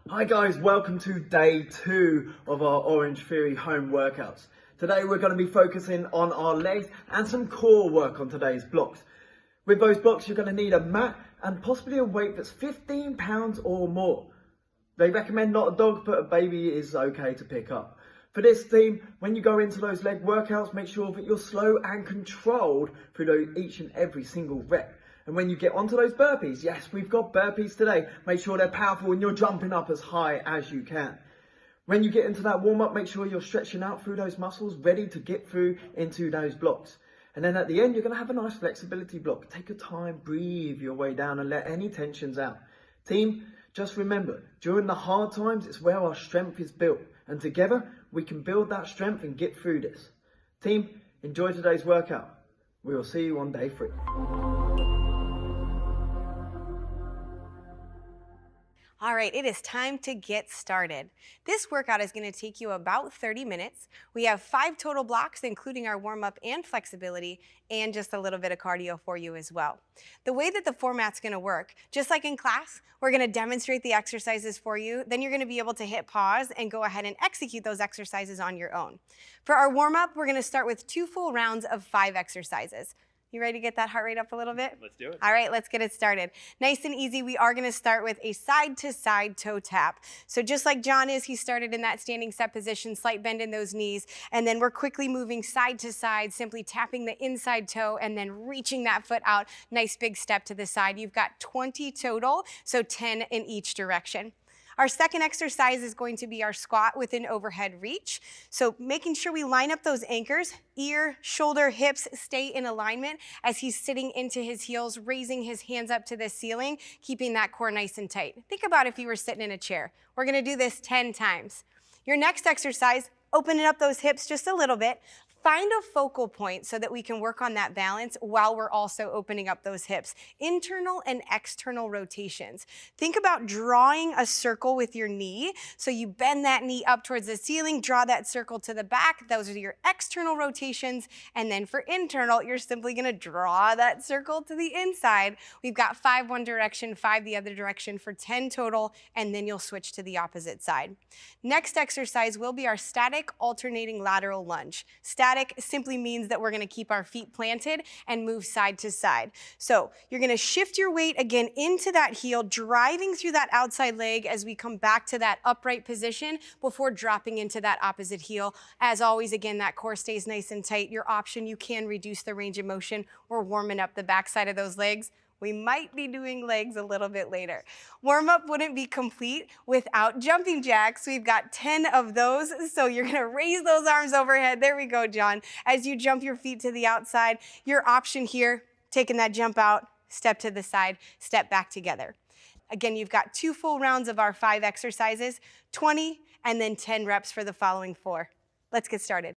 Hi guys, welcome to day 2 of our Orange Theory home workouts. Today we're going to be focusing on our legs and some core work on today's blocks. With those blocks you're going to need a mat and possibly a weight that's 15 pounds or more. They recommend not a dog, but a baby is okay to pick up. For this team, when you go into those leg workouts, make sure that you're slow and controlled through each and every single rep. And when you get onto those burpees, yes, we've got burpees today. Make sure they're powerful and you're jumping up as high as you can. When you get into that warm-up, make sure you're stretching out through those muscles, ready to get through into those blocks. And then at the end, you're going to have a nice flexibility block. Take your time, breathe your way down and let any tensions out. Team, just remember, during the hard times, it's where our strength is built. And together, we can build that strength and get through this. Team, enjoy today's workout. We will see you on day 3. All right, it is time to get started. This workout is going to take you about 30 minutes. We have 5 total blocks, including our warm-up and flexibility, and just a little bit of cardio for you as well. The way that the format's going to work, just like in class, we're going to demonstrate the exercises for you. Then you're going to be able to hit pause and go ahead and execute those exercises on your own. For our warm-up, we're going to start with 2 full rounds of 5 exercises. You ready to get that heart rate up a little bit? Let's do it. All right, let's get it started. Nice and easy, we are gonna start with a side-to-side toe tap. So just like John is, he started in that standing set position, slight bend in those knees, and then we're quickly moving side to side, simply tapping the inside toe and then reaching that foot out. Nice big step to the side. You've got 20 total, so 10 in each direction. Our second exercise is going to be our squat with an overhead reach. So making sure we line up those anchors, ear, shoulder, hips stay in alignment as he's sitting into his heels, raising his hands up to the ceiling, keeping that core nice and tight. Think about if you were sitting in a chair. We're gonna do this 10 times. Your next exercise, opening up those hips just a little bit. Find a focal point so that we can work on that balance while we're also opening up those hips. Internal and external rotations. Think about drawing a circle with your knee. So you bend that knee up towards the ceiling, draw that circle to the back. Those are your external rotations. And then for internal, you're simply gonna draw that circle to the inside. We've got 5 one direction, 5 the other direction for 10 total, and then you'll switch to the opposite side. Next exercise will be our static alternating lateral lunge. Static simply means that we're going to keep our feet planted and move side to side. So you're going to shift your weight again into that heel, driving through that outside leg as we come back to that upright position before dropping into that opposite heel. As always, again, that core stays nice and tight. Your option, you can reduce the range of motion. We're warming up the backside of those legs. We might be doing legs a little bit later. Warm-up wouldn't be complete without jumping jacks. We've got 10 of those, so you're gonna raise those arms overhead. There we go, John. As you jump your feet to the outside, your option here, taking that jump out, step to the side, step back together. Again, you've got 2 full rounds of our 5 exercises, 20, and then 10 reps for the following 4. Let's get started.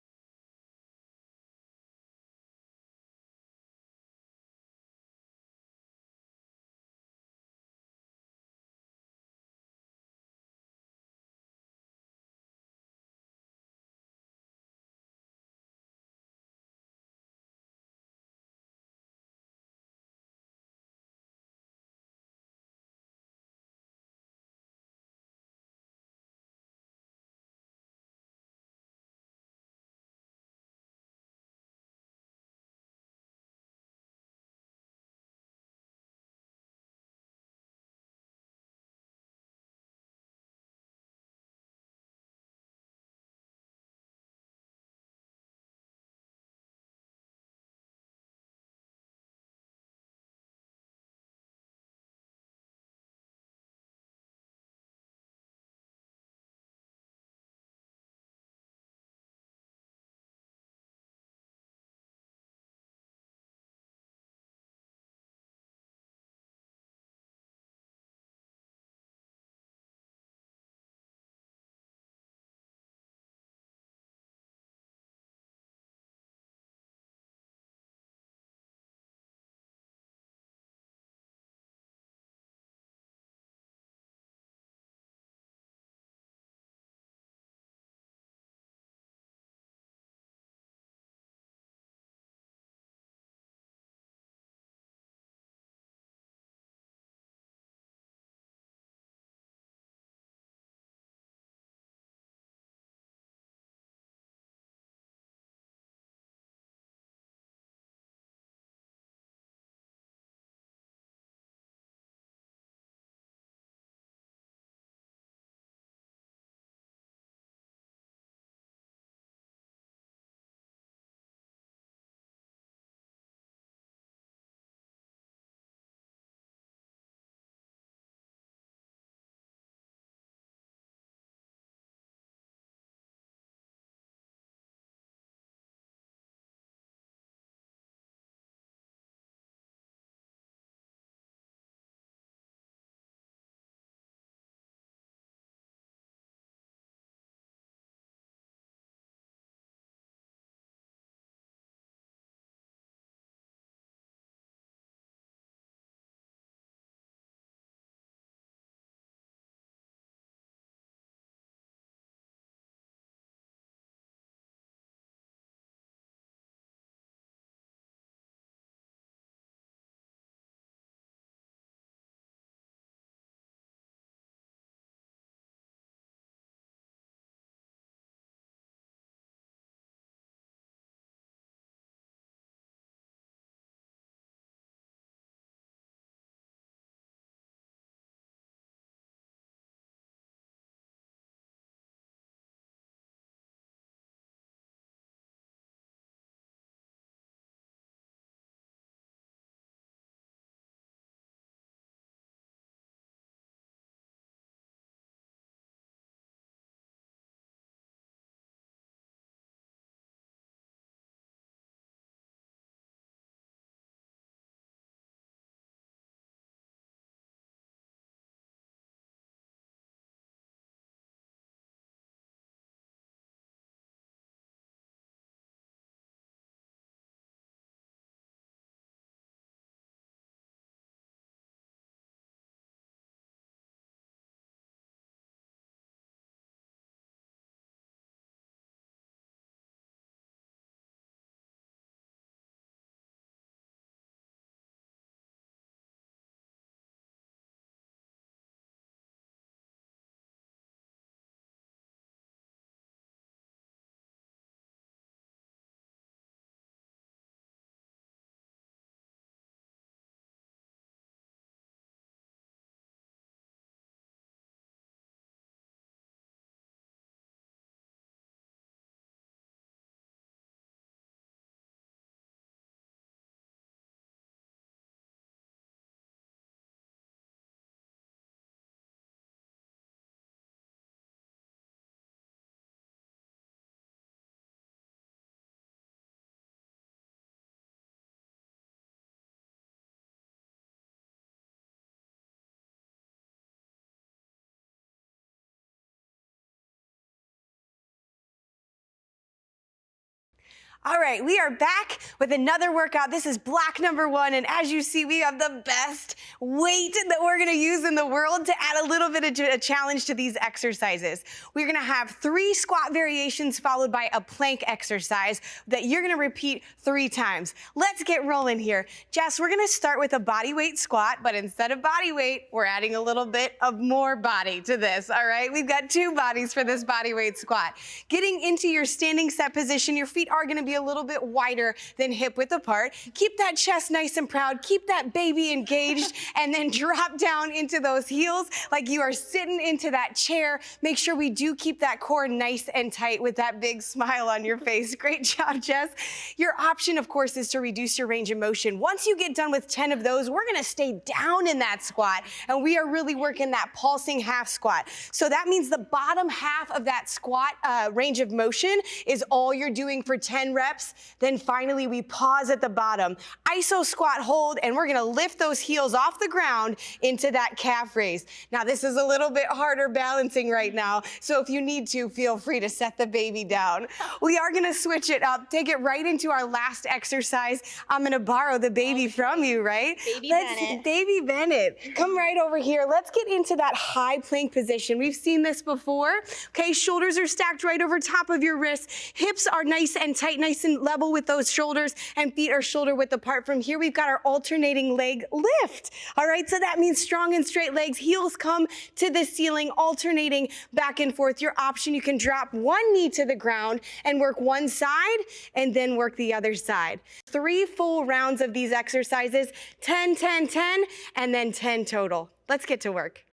All right, we are back with another workout. This is block number 1, and as you see, we have the best weight that we're gonna use in the world to add a little bit of a challenge to these exercises. We're gonna have 3 squat variations followed by a plank exercise that you're gonna repeat 3 times. Let's get rolling here. Jess, we're gonna start with a body weight squat, but instead of body weight, we're adding a little bit of more body to this, all right? We've got 2 bodies for this body weight squat. Getting into your standing set position, your feet are gonna be a little bit wider than hip width apart. Keep that chest nice and proud. Keep that baby engaged and then drop down into those heels like you are sitting into that chair. Make sure we do keep that core nice and tight with that big smile on your face. Great job, Jess. Your option, of course, is to reduce your range of motion. Once you get done with 10 of those, we're gonna stay down in that squat and we are really working that pulsing half squat. So that means the bottom half of that squat range of motion is all you're doing for 10 reps. Then finally we pause at the bottom. Iso squat hold, and we're gonna lift those heels off the ground into that calf raise. Now this is a little bit harder balancing right now, so if you need to, feel free to set the baby down. We are gonna switch it up, take it right into our last exercise. I'm gonna borrow the baby from you, right? Baby Bennett, come right over here. Let's get into that high plank position. We've seen this before. Okay, shoulders are stacked right over top of your wrists. Hips are nice and tight, nice and level with those shoulders, and feet are shoulder width apart. From here, we've got our alternating leg lift. All right, so that means strong and straight legs. Heels come to the ceiling, alternating back and forth. Your option, you can drop one knee to the ground and work one side and then work the other side. 3 full rounds of these exercises, 10, 10, 10, and then 10 total. Let's get to work.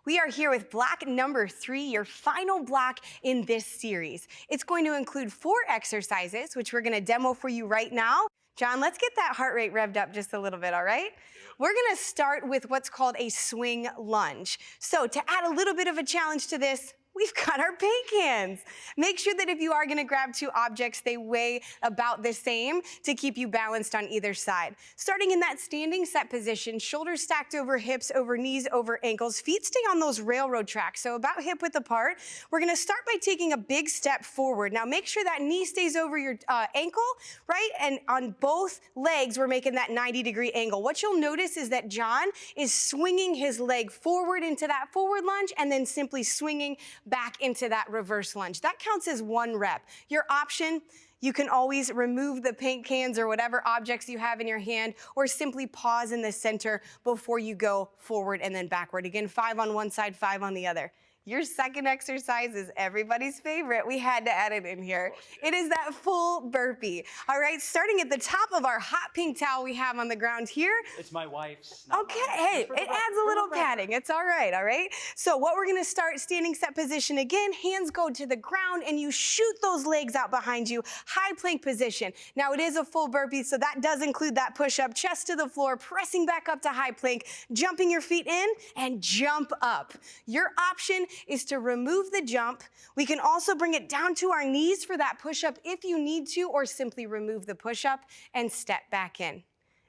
We are here with block number 3, your final block in this series. It's going to include 4 exercises, which we're going to demo for you right now. John, let's get that heart rate revved up just a little bit, all right? We're going to start with what's called a swing lunge. So to add a little bit of a challenge to this, we've got our paint cans. Make sure that if you are gonna grab 2 objects, they weigh about the same to keep you balanced on either side. Starting in that standing set position, shoulders stacked over hips, over knees, over ankles, feet stay on those railroad tracks, so about hip width apart. We're gonna start by taking a big step forward. Now make sure that knee stays over your ankle, right? And on both legs, we're making that 90-degree angle. What you'll notice is that John is swinging his leg forward into that forward lunge and then simply swinging back into that reverse lunge. That counts as 1 rep. Your option, you can always remove the paint cans or whatever objects you have in your hand, or simply pause in the center before you go forward and then backward. Again, 5 on one side, 5 on the other. Your second exercise is everybody's favorite. We had to add it in here. It is that full burpee. All right, starting at the top of our hot pink towel we have on the ground here. It's my wife's. Okay, hey, it adds a little padding. It's all right, all right? So what we're gonna start, standing set position again, hands go to the ground and you shoot those legs out behind you, high plank position. Now it is a full burpee, so that does include that push-up, chest to the floor, pressing back up to high plank, jumping your feet in and jump up. Your option is to remove the jump. We can also bring it down to our knees for that push-up if you need to, or simply remove the push-up and step back in.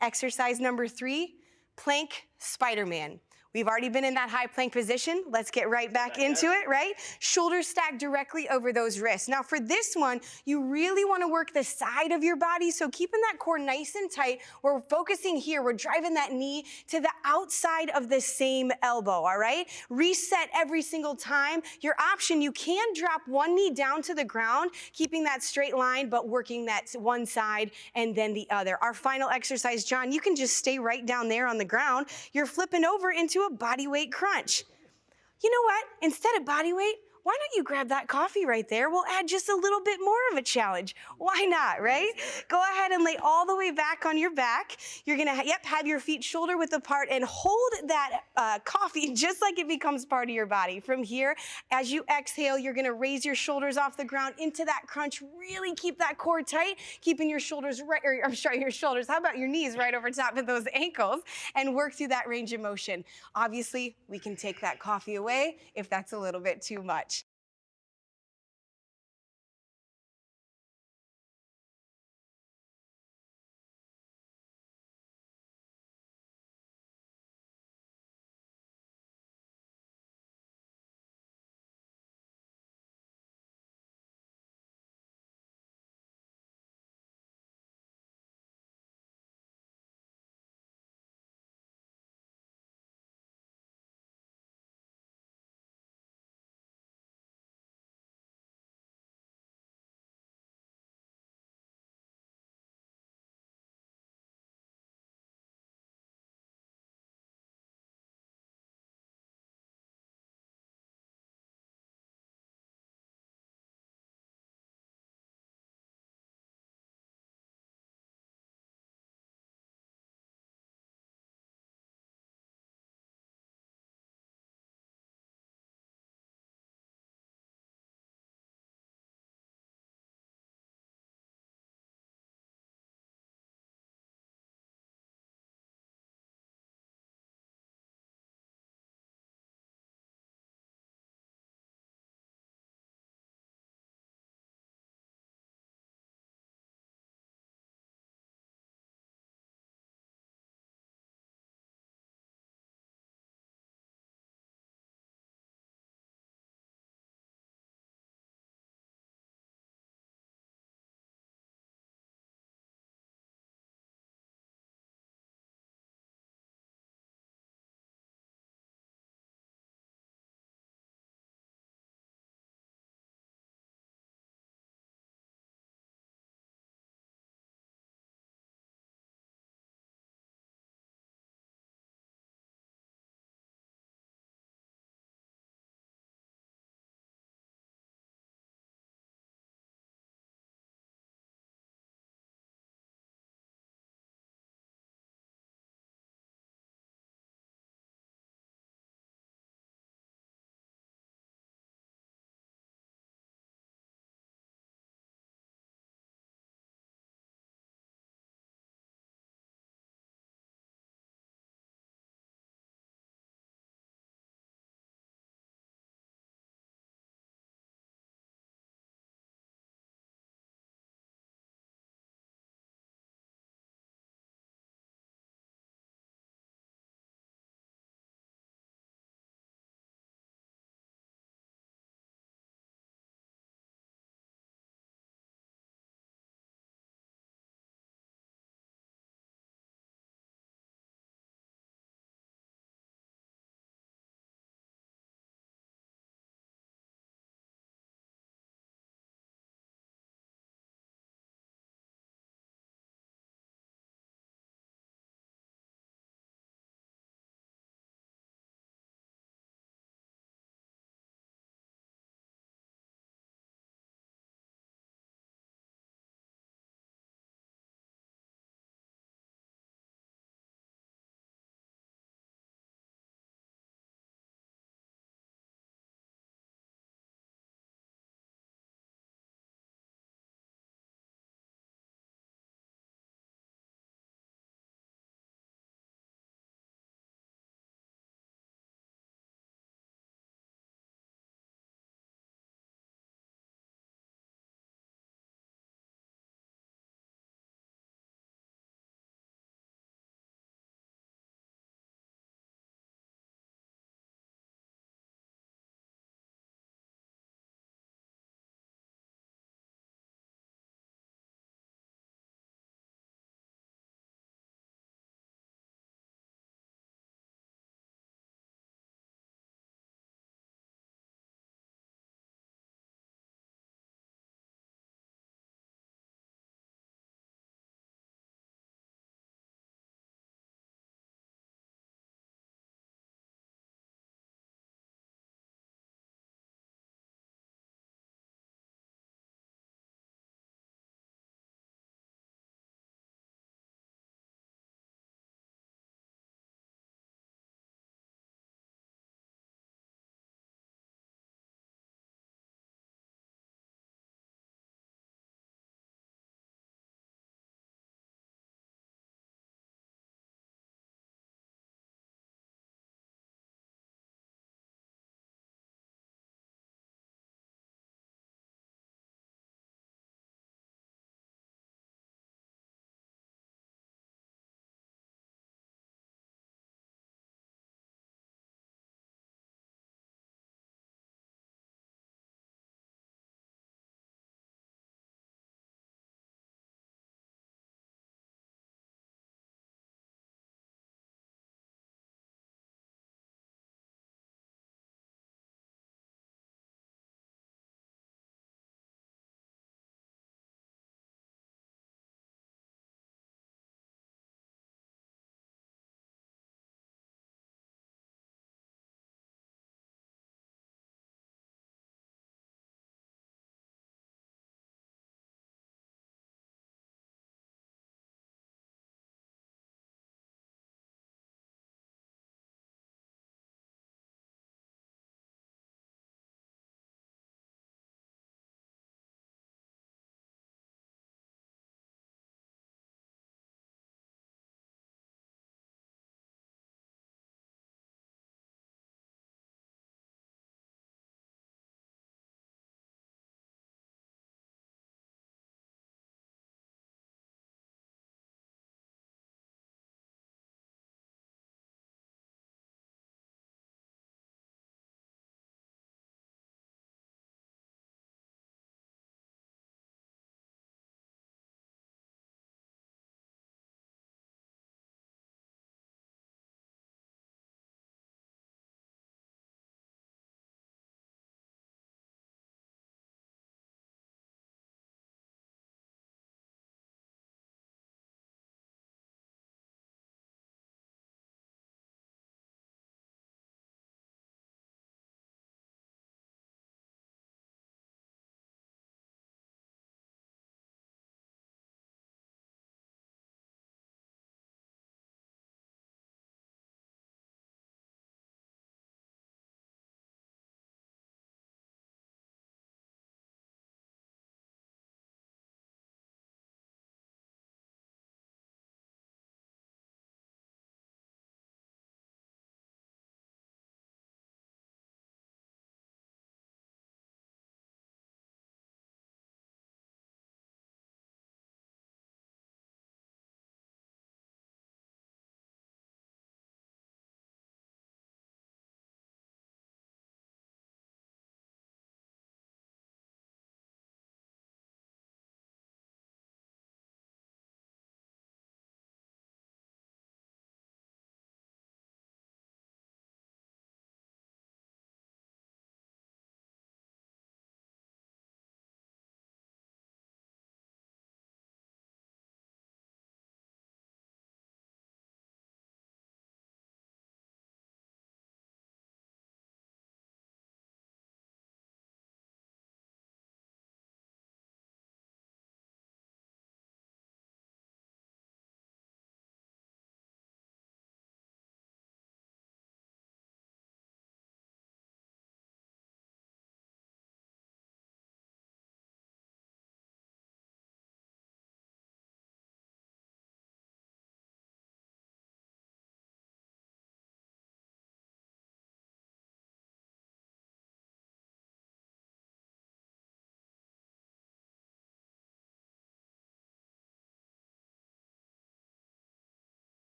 Exercise number 3, plank Spider-Man. We've already been in that high plank position. Let's get right back into it, right? Shoulders stacked directly over those wrists. Now for this one, you really wanna work the side of your body, so keeping that core nice and tight. We're focusing here, we're driving that knee to the outside of the same elbow, all right? Reset every single time. Your option, you can drop one knee down to the ground, keeping that straight line, but working that one side and then the other. Our final exercise, John, you can just stay right down there on the ground. You're flipping over into a body weight crunch. You know what? Instead of body weight, why don't you grab that coffee right there? We'll add just a little bit more of a challenge. Why not, right? Go ahead and lay all the way back on your back. You're gonna, have your feet shoulder width apart and hold that coffee just like it becomes part of your body. From here, as you exhale, you're gonna raise your shoulders off the ground into that crunch. Really keep that core tight, keeping your shoulders right, or I'm sorry, your shoulders, how about your knees right over top of those ankles, and work through that range of motion. Obviously, we can take that coffee away if that's a little bit too much.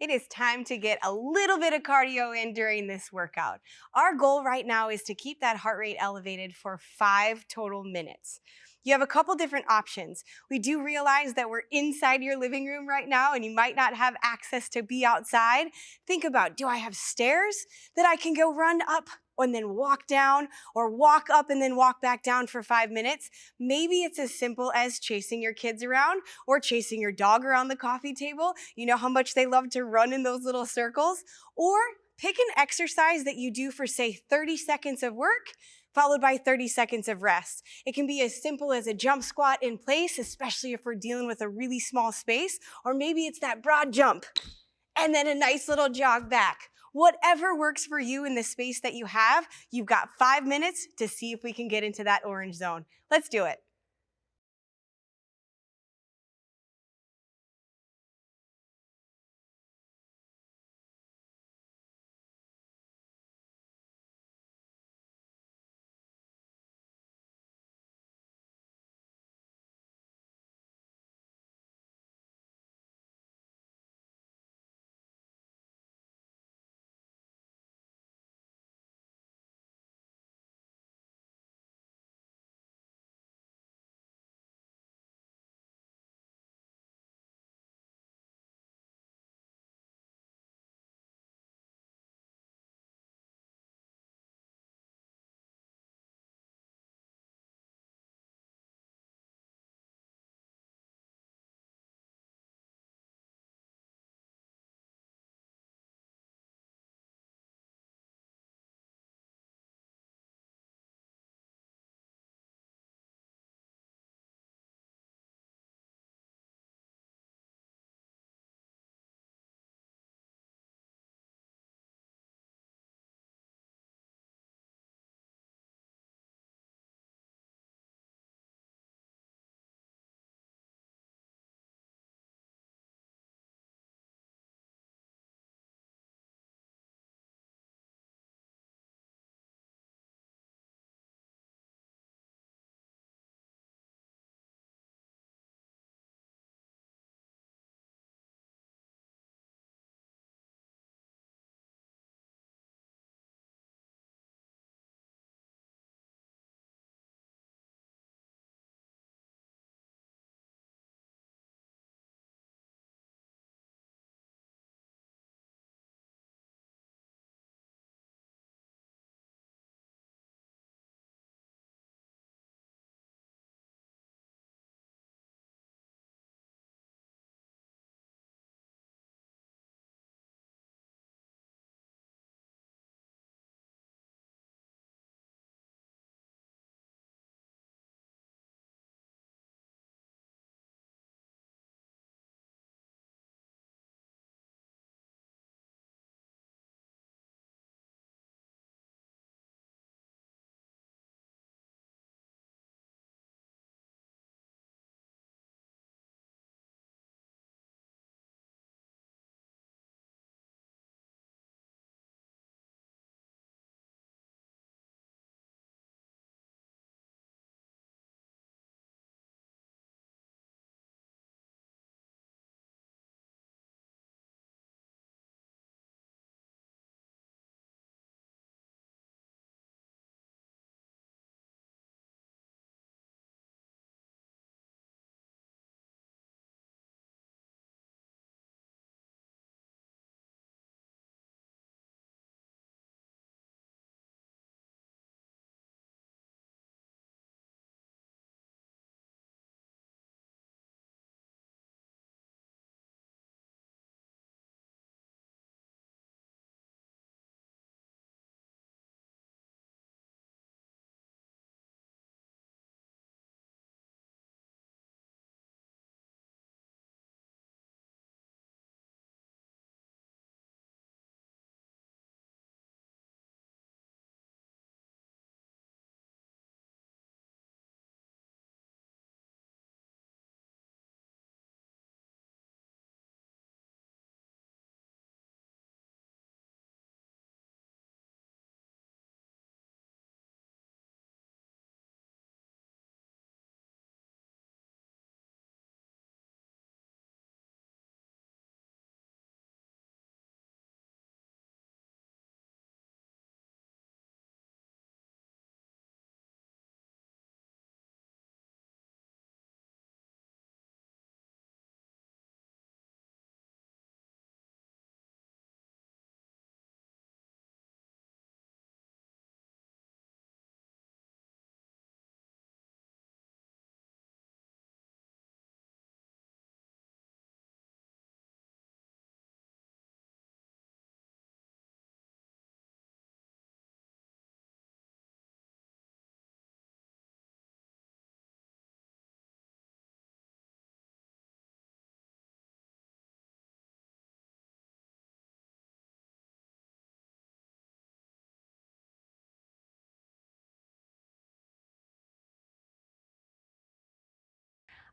It is time to get a little bit of cardio in during this workout. Our goal right now is to keep that heart rate elevated for 5 total minutes. You have a couple different options. We do realize that we're inside your living room right now and you might not have access to be outside. Think about, do I have stairs that I can go run up and then walk down, or walk up and then walk back down for 5 minutes? Maybe it's as simple as chasing your kids around or chasing your dog around the coffee table. You know how much they love to run in those little circles? Or pick an exercise that you do for, say, 30 seconds of work, followed by 30 seconds of rest. It can be as simple as a jump squat in place, especially if we're dealing with a really small space, or maybe it's that broad jump and then a nice little jog back. Whatever works for you in the space that you have, you've got 5 minutes to see if we can get into that orange zone. Let's do it.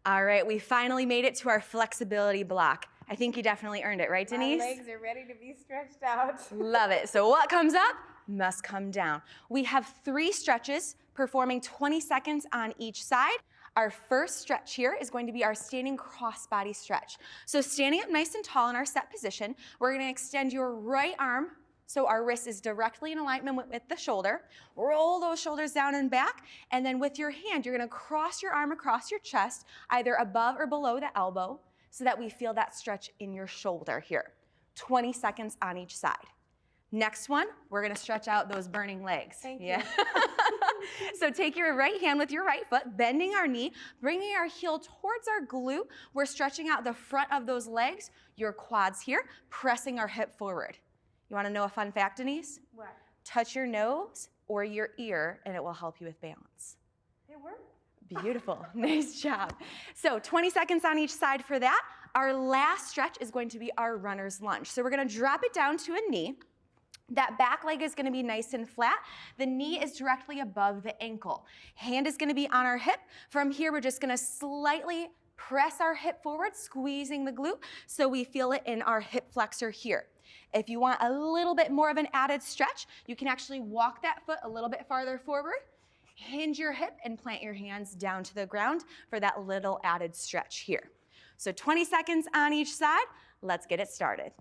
All right, we finally made it to our flexibility block. I think you definitely earned it, right, Denise? My legs are ready to be stretched out. Love it. So what comes up must come down. We have 3 stretches performing 20 seconds on each side. Our first stretch here is going to be our standing crossbody stretch. So standing up nice and tall in our set position, we're going to extend your right arm so our wrist is directly in alignment with the shoulder. Roll those shoulders down and back, and then with your hand, you're going to cross your arm across your chest, either above or below the elbow, so that we feel that stretch in your shoulder here. 20 seconds on each side. Next one, we're gonna stretch out those burning legs. Thank you. So take your right hand with your right foot, bending our knee, bringing our heel towards our glute. We're stretching out the front of those legs, your quads here, pressing our hip forward. You wanna know a fun fact, Denise? What? Touch your nose or your ear, and it will help you with balance. It worked. Beautiful, nice job. So 20 seconds on each side for that. Our last stretch is going to be our runner's lunge. So we're gonna drop it down to a knee. That back leg is gonna be nice and flat. The knee is directly above the ankle. Hand is gonna be on our hip. From here, we're just gonna slightly press our hip forward, squeezing the glute so we feel it in our hip flexor here. If you want a little bit more of an added stretch, you can actually walk that foot a little bit farther forward, hinge your hip, and plant your hands down to the ground for that little added stretch here. So 20 seconds on each side. Let's get it started.